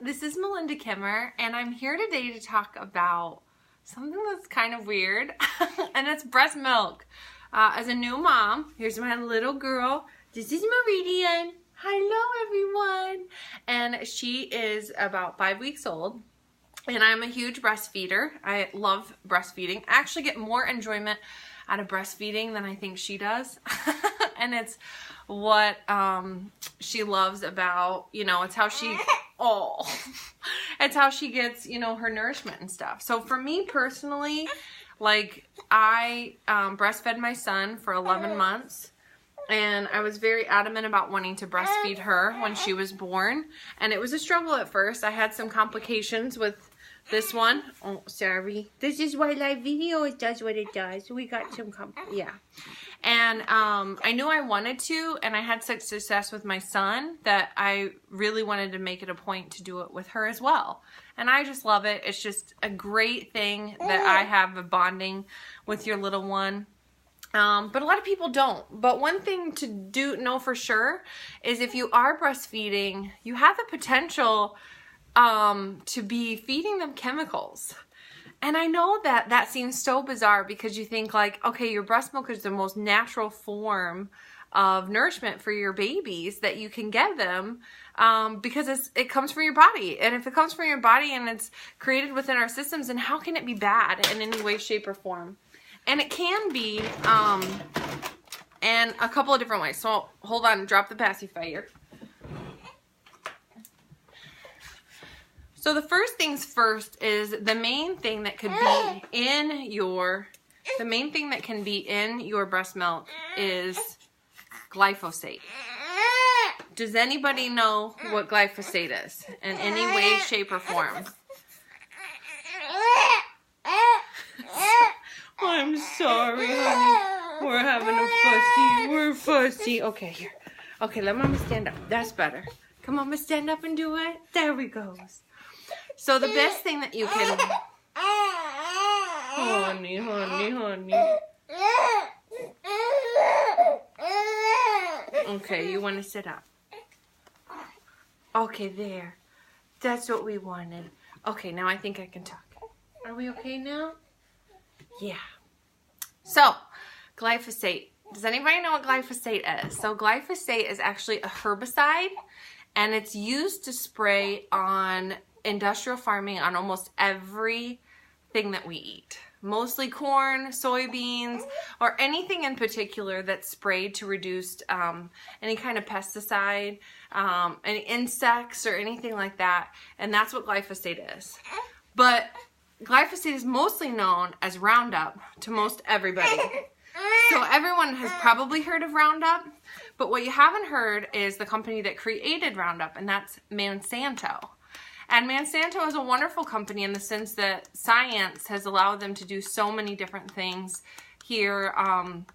this is Melinda Kimmer, and I'm here today to talk about something that's kind of weird, and it's breast milk. As a new mom, here's my little girl. This is Meridian. Hello, everyone. And she is about 5 weeks old, and I'm a huge breastfeeder. I love breastfeeding. I actually get more enjoyment out of breastfeeding than I think she does. And it's what she loves about, it's how she, it's how she gets, her nourishment and stuff. So for me personally, like I breastfed my son for 11 months. And I was very adamant about wanting to breastfeed her when she was born. And it was a struggle at first. I had some complications with this one. Oh, sorry. This is why live video, it does what it does. We got some, And I knew I wanted to, and I had such success with my son that I really wanted to make it a point to do it with her as well. And I just love it. It's just a great thing that I have a bonding with your little one. But a lot of people don't. But one thing to know for sure is if you are breastfeeding, you have the potential to be feeding them chemicals. And I know that that seems so bizarre because you think like, okay, your breast milk is the most natural form of nourishment for your babies that you can get them because it comes from your body. And if it comes from your body and it's created within our systems, then how can it be bad in any way, shape, or form? And it can be in a couple of different ways. So hold on, drop the pacifier. So the first things first is the main thing that could be in your, breast milk is glyphosate. Does anybody know what glyphosate is in any way, shape, or form? I'm sorry, honey. We're having a fussy. We're fussy. Okay, here. Okay, let Mama stand up. That's better. Come on, Mama, stand up and do it. There we go. So the best thing that you can... Honey. Okay, you want to sit up. Okay, there. That's what we wanted. Okay, now I think I can talk. Are we okay now? Yeah. So, glyphosate. Does anybody know what glyphosate is? So glyphosate is actually a herbicide, and it's used to spray on industrial farming on almost everything that we eat. Mostly corn, soybeans, or anything in particular that's sprayed to reduce any kind of pesticide, any insects or anything like that. And that's what glyphosate is. But glyphosate is mostly known as Roundup to most everybody. So everyone has probably heard of Roundup, but what you haven't heard is the company that created Roundup, and that's Monsanto. And Monsanto is a wonderful company in the sense that science has allowed them to do so many different things here and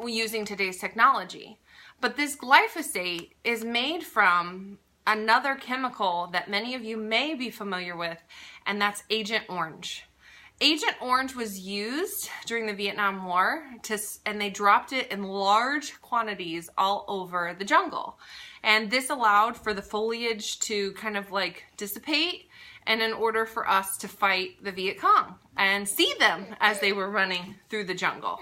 using today's technology. But this glyphosate is made from another chemical that many of you may be familiar with, and that's Agent Orange. Agent Orange was used during the Vietnam War, and they dropped it in large quantities all over the jungle. And this allowed for the foliage to kind of like dissipate, and in order for us to fight the Viet Cong and see them as they were running through the jungle.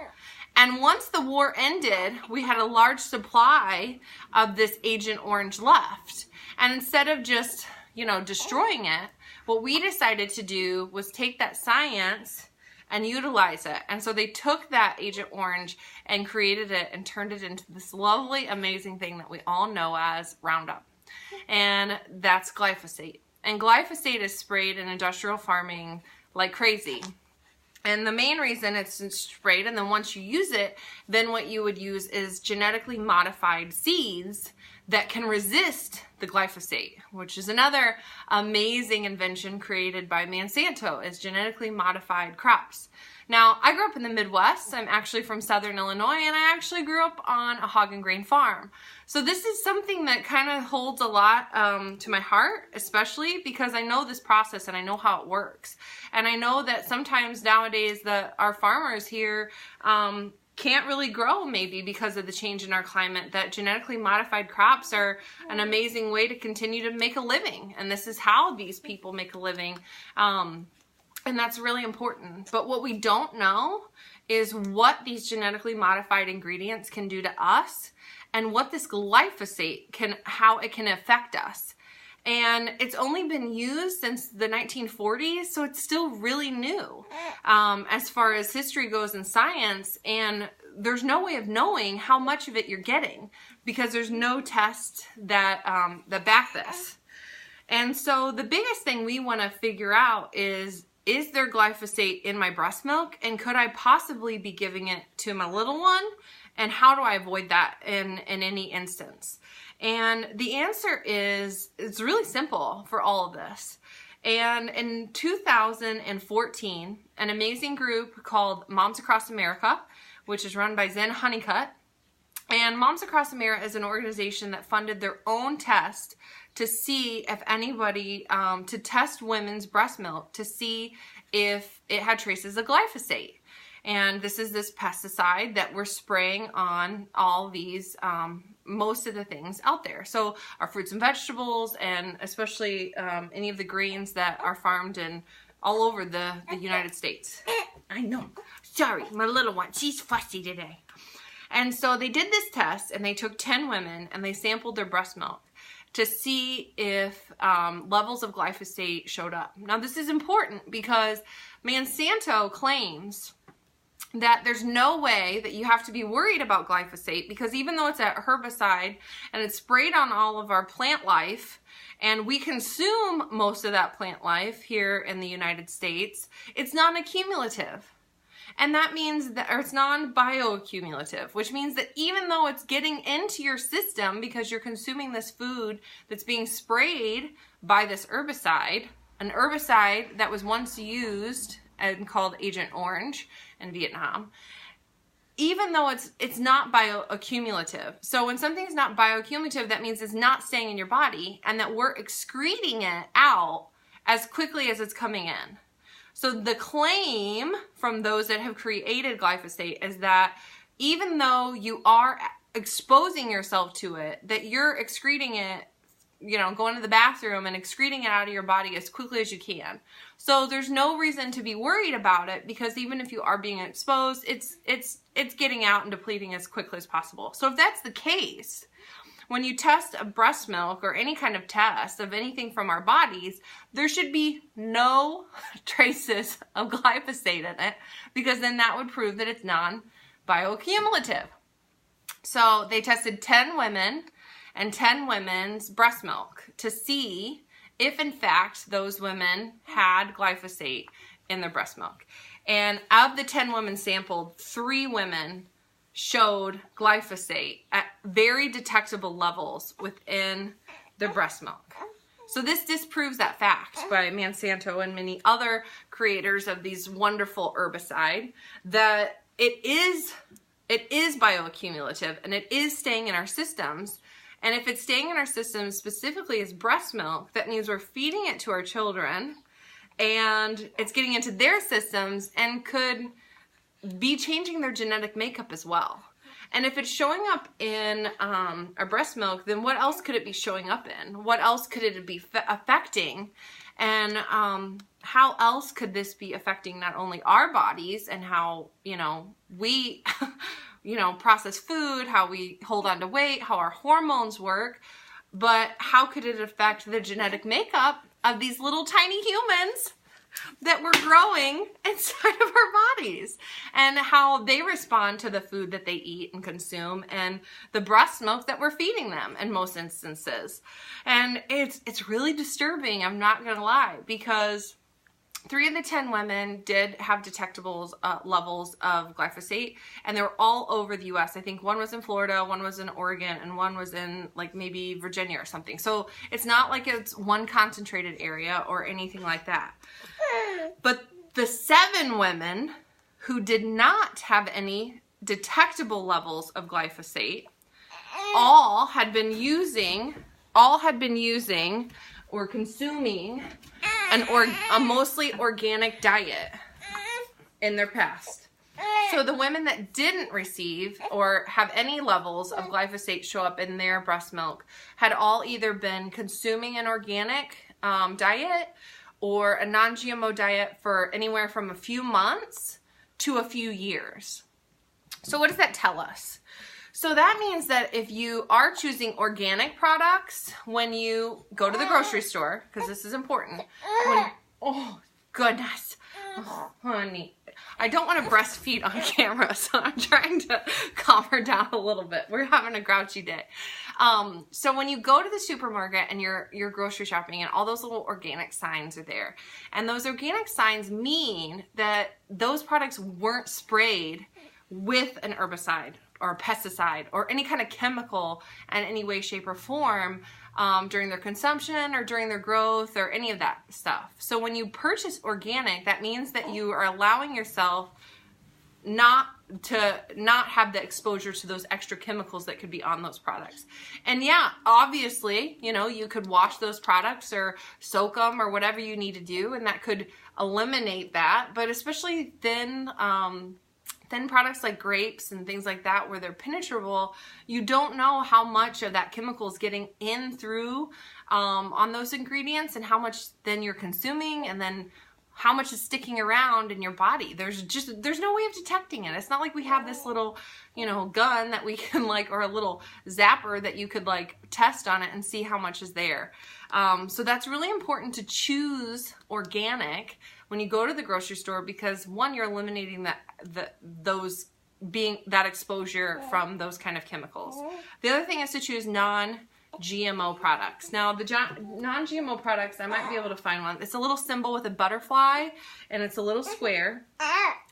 And once the war ended, we had a large supply of this Agent Orange left. And instead of just, destroying it, what we decided to do was take that science and utilize it. And so they took that Agent Orange and created it and turned it into this lovely, amazing thing that we all know as Roundup. And that's glyphosate. And glyphosate is sprayed in industrial farming like crazy. And the main reason it's sprayed, and then once you use it, then what you would use is genetically modified seeds that can resist the glyphosate, which is another amazing invention created by Monsanto, is genetically modified crops. Now, I grew up in the Midwest. I'm actually from Southern Illinois, and I actually grew up on a hog and grain farm. So this is something that kind of holds a lot to my heart, especially because I know this process and I know how it works. And I know that sometimes nowadays our farmers here can't really grow maybe because of the change in our climate, that genetically modified crops are an amazing way to continue to make a living. And this is how these people make a living. And that's really important. But what we don't know is what these genetically modified ingredients can do to us and what this glyphosate how it can affect us. And it's only been used since the 1940s, so it's still really new as far as history goes in science, and there's no way of knowing how much of it you're getting because there's no test that back this. And so the biggest thing we want to figure out is there glyphosate in my breast milk, and could I possibly be giving it to my little one, and how do I avoid that in any instance? And the answer is, it's really simple for all of this. And in 2014, an amazing group called Moms Across America, which is run by Zen Honeycutt, and Moms Across America is an organization that funded their own test to see if anybody, to test women's breast milk to see if it had traces of glyphosate. And this is this pesticide that we're spraying on all these, most of the things out there. So our fruits and vegetables, and especially any of the grains that are farmed in all over the United States. I know. Sorry, my little one. She's fussy today. And so they did this test, and they took 10 women, and they sampled their breast milk to see if levels of glyphosate showed up. Now, this is important because Monsanto claims that there's no way that you have to be worried about glyphosate, because even though it's a herbicide and it's sprayed on all of our plant life, and we consume most of that plant life here in the United States, it's non-accumulative. And that means that, or it's non-bioaccumulative, which means that even though it's getting into your system because you're consuming this food that's being sprayed by this herbicide, an herbicide that was once used and called Agent Orange in Vietnam, even though it's not bioaccumulative. So when something's not bioaccumulative, that means it's not staying in your body, and that we're excreting it out as quickly as it's coming in. So the claim from those that have created glyphosate is that even though you are exposing yourself to it, that you're excreting it, you know, going to the bathroom and excreting it out of your body as quickly as you can. So there's no reason to be worried about it, because even if you are being exposed, it's getting out and depleting as quickly as possible. So if that's the case, when you test a breast milk or any kind of test of anything from our bodies, there should be no traces of glyphosate in it, because then that would prove that it's non-bioaccumulative. So they tested 10 women and 10 women's breast milk to see if in fact those women had glyphosate in their breast milk. And of the 10 women sampled, 3 women showed glyphosate at very detectable levels within their breast milk. So this disproves that fact by Monsanto and many other creators of these wonderful herbicide, that it is bioaccumulative and it is staying in our systems. And if it's staying in our systems specifically as breast milk, that means we're feeding it to our children, and it's getting into their systems and could be changing their genetic makeup as well. And if it's showing up in our breast milk, then what else could it be showing up in? What else could it be affecting? And how else could this be affecting not only our bodies and how, you know, we process food, how we hold on to weight, how our hormones work, but how could it affect the genetic makeup of these little tiny humans that we're growing inside of our bodies, and how they respond to the food that they eat and consume, and the breast milk that we're feeding them in most instances. And it's really disturbing, I'm not gonna lie, because 3 of the 10 women did have detectable levels of glyphosate, and they were all over the U.S. I think one was in Florida, one was in Oregon, and one was in like maybe Virginia or something. So it's not like it's one concentrated area or anything like that. But the 7 women who did not have any detectable levels of glyphosate all had been using or consuming a mostly organic diet in their past. So the women that didn't receive or have any levels of glyphosate show up in their breast milk had all either been consuming an organic diet or a non-GMO diet for anywhere from a few months to a few years. So what does that tell us? So that means that if you are choosing organic products when you go to the grocery store, because this is important, oh goodness, oh, honey, I don't want to breastfeed on camera, so I'm trying to calm her down a little bit. We're having a grouchy day. So when you go to the supermarket and you're grocery shopping and all those little organic signs are there, and those organic signs mean that those products weren't sprayed with an herbicide or a pesticide or any kind of chemical in any way, shape, or form during their consumption or during their growth or any of that stuff. So when you purchase organic, that means that you are allowing yourself not have the exposure to those extra chemicals that could be on those products. And yeah, obviously, you know, you could wash those products or soak them or whatever you need to do, and that could eliminate that. But especially thin products like grapes and things like that where they're penetrable, you don't know how much of that chemical is getting in through on those ingredients and how much then you're consuming and then how much is sticking around in your body. There's no way of detecting it. It's not like we have this little, you know, gun that we can like, or a little zapper that you could like test on it and see how much is there. So that's really important to choose organic when you go to the grocery store, because one, you're eliminating that exposure from those kind of chemicals. The other thing is to choose non-GMO products. Now the non-GMO products, I might be able to find one. It's a little symbol with a butterfly and it's a little square.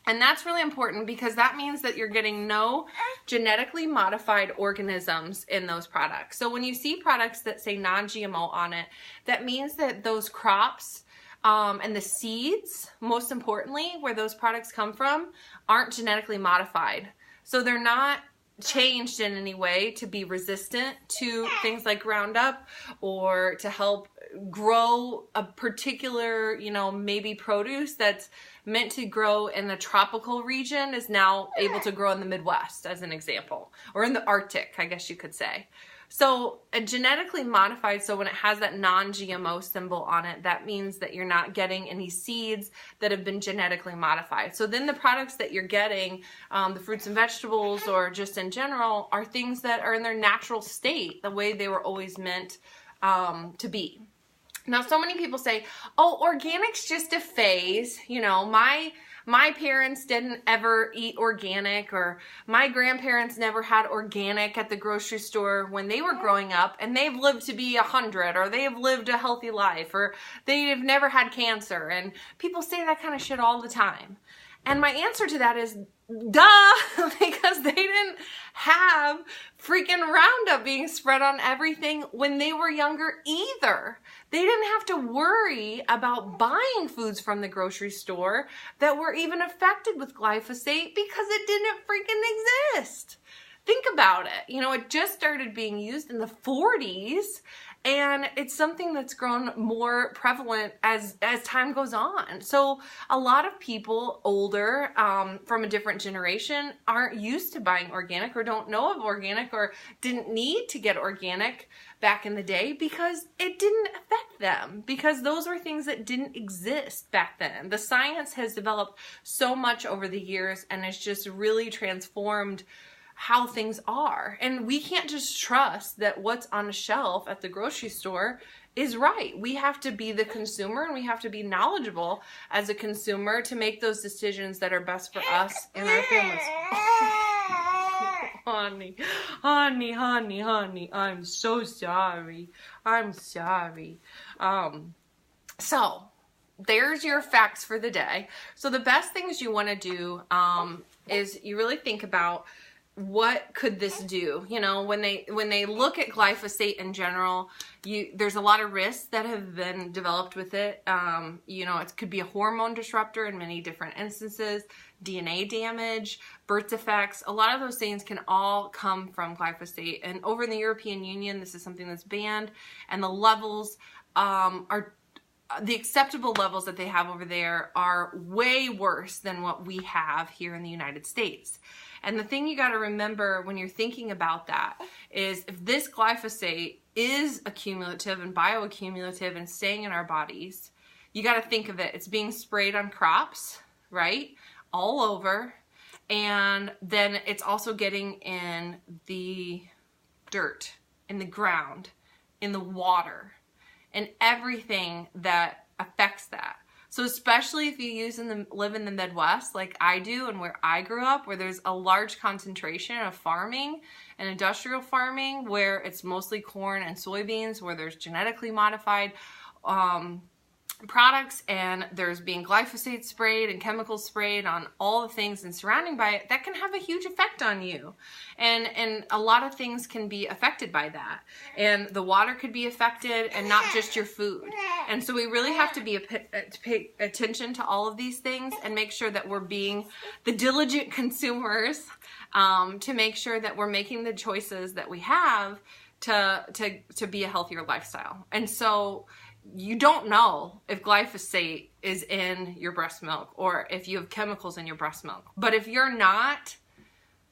And that's really important because that means that you're getting no genetically modified organisms in those products. So when you see products that say non-GMO on it, that means that those crops and the seeds, most importantly, where those products come from, aren't genetically modified. So they're not changed in any way to be resistant to things like Roundup or to help grow a particular, you know, maybe produce that's meant to grow in the tropical region is now able to grow in the Midwest, as an example, or in the Arctic, I guess you could say. So a genetically modified, so when it has that non-GMO symbol on it, that means that you're not getting any seeds that have been genetically modified. So then the products that you're getting, the fruits and vegetables or just in general, are things that are in their natural state, the way they were always meant to be. Now, so many people say, oh, organic's just a phase. You know, my parents didn't ever eat organic, or my grandparents never had organic at the grocery store when they were growing up, and they've lived to be 100, or they have lived a healthy life, or they've never had cancer. And people say that kind of shit all the time. And my answer to that is, duh, because they didn't have freaking Roundup being spread on everything when they were younger either. They didn't have to worry about buying foods from the grocery store that were even affected with glyphosate because it didn't freaking exist. Think about it. You know, it just started being used in the 40s, and it's something that's grown more prevalent as time goes on. So a lot of people older from a different generation aren't used to buying organic, or don't know of organic, or didn't need to get organic back in the day because it didn't affect them, because those were things that didn't exist back then. The science has developed so much over the years and it's just really transformed how things are. And we can't just trust that what's on a shelf at the grocery store is right. We have to be the consumer, and we have to be knowledgeable as a consumer to make those decisions that are best for us and our families. Honey, I'm so sorry. I'm sorry. So there's your facts for the day. So the best things you want to do is you really think about, what could this do? You know, when they look at glyphosate in general, there's a lot of risks that have been developed with it. You know, it could be a hormone disruptor in many different instances, DNA damage, birth defects. A lot of those things can all come from glyphosate. And over in the European Union, this is something that's banned, and the levels are the acceptable levels that they have over there are way worse than what we have here in the United States. And the thing you got to remember when you're thinking about that is if this glyphosate is accumulative and bioaccumulative and staying in our bodies, you got to think of it. It's being sprayed on crops, right? All over. And then it's also getting in the dirt, in the ground, in the water, and everything that affects that. So especially if you live in the Midwest like I do and where I grew up, where there's a large concentration of farming and industrial farming, where it's mostly corn and soybeans, where there's genetically modified products, and there's being glyphosate sprayed and chemicals sprayed on all the things and surrounding by it, that can have a huge effect on you. And a lot of things can be affected by that. And the water could be affected, and not just your food. And so we really have to pay attention to all of these things and make sure that we're being the diligent consumers to make sure that we're making the choices that we have to be a healthier lifestyle. And so you don't know if glyphosate is in your breast milk or if you have chemicals in your breast milk. But if you're not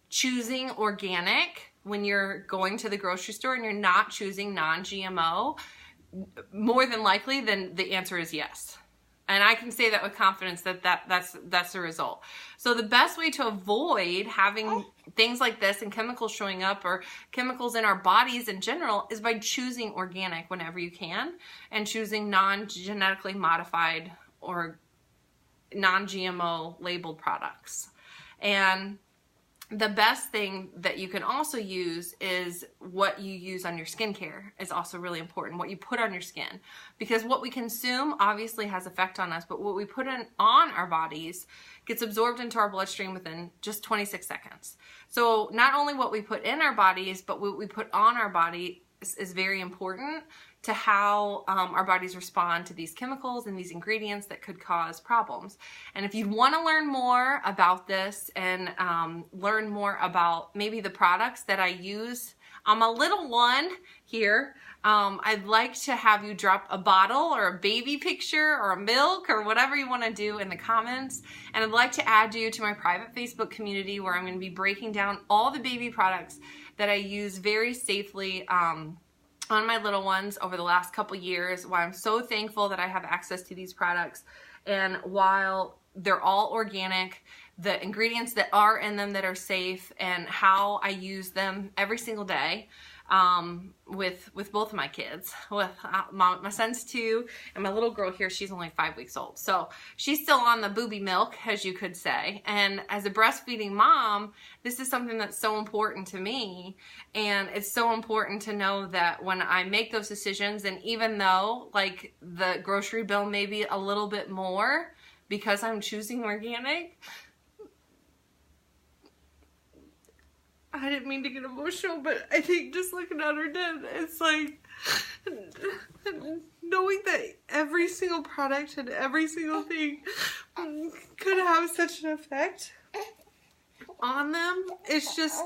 choosing organic when you're going to the grocery store and you're not choosing non-GMO, more than likely, then the answer is yes. And I can say that with confidence that's the result. So the best way to avoid having things like this and chemicals showing up, or chemicals in our bodies in general, is by choosing organic whenever you can, and choosing non-genetically modified or non-GMO labeled products. And the best thing that you can also use is what you use on your skincare is also really important, what you put on your skin. Because what we consume obviously has effect on us, but what we put on our bodies gets absorbed into our bloodstream within just 26 seconds. So not only what we put in our bodies, but what we put on our body is very important to how our bodies respond to these chemicals and these ingredients that could cause problems. And if you want to learn more about this and learn more about maybe the products that I use, I'm a little one here. I'd like to have you drop a bottle or a baby picture or a milk or whatever you want to do in the comments. And I'd like to add you to my private Facebook community, where I'm going to be breaking down all the baby products that I use very safely on my little ones over the last couple years, why I'm so thankful that I have access to these products. And while they're all organic, the ingredients that are in them that are safe, and how I use them every single day with both of my kids. With my son's 2, and my little girl here, she's only 5 weeks old. So she's still on the booby milk, as you could say. And as a breastfeeding mom, this is something that's so important to me. And it's so important to know that when I make those decisions, and even though like the grocery bill may be a little bit more because I'm choosing organic, I didn't mean to get emotional, but I think just looking at her dead, it's like knowing that every single product and every single thing could have such an effect on them. It's just,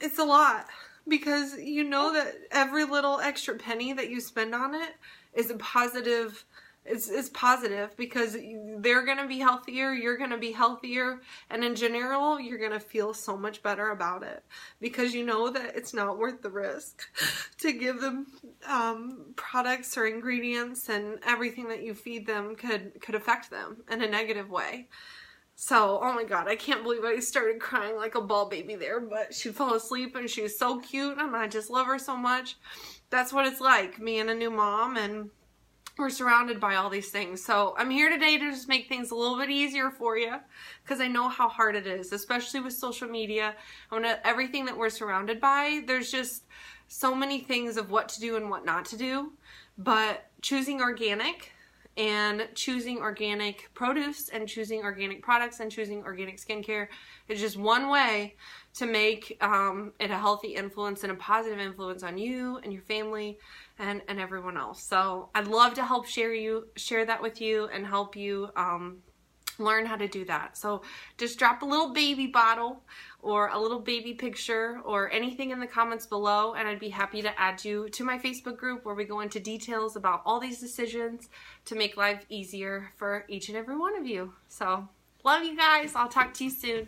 it's a lot, because you know that every little extra penny that you spend on it is a positive. It's positive, because they're going to be healthier, you're going to be healthier, and in general, you're going to feel so much better about it, because you know that it's not worth the risk to give them products or ingredients, and everything that you feed them could affect them in a negative way. So, oh my God, I can't believe I started crying like a ball baby there, but she fell asleep and she was so cute, and I just love her so much. That's what it's like, me and a new mom, and we're surrounded by all these things. So I'm here today to just make things a little bit easier for you, because I know how hard it is, especially with social media. Everything that we're surrounded by, there's just so many things of what to do and what not to do. But choosing organic, and choosing organic produce, and choosing organic products, and choosing organic skincare is just one way to make it a healthy influence and a positive influence on you and your family and everyone else. So I'd love to help share that with you and help you learn how to do that. So just drop a little baby bottle or a little baby picture or anything in the comments below, and I'd be happy to add you to my Facebook group where we go into details about all these decisions to make life easier for each and every one of you. So love you guys. I'll talk to you soon.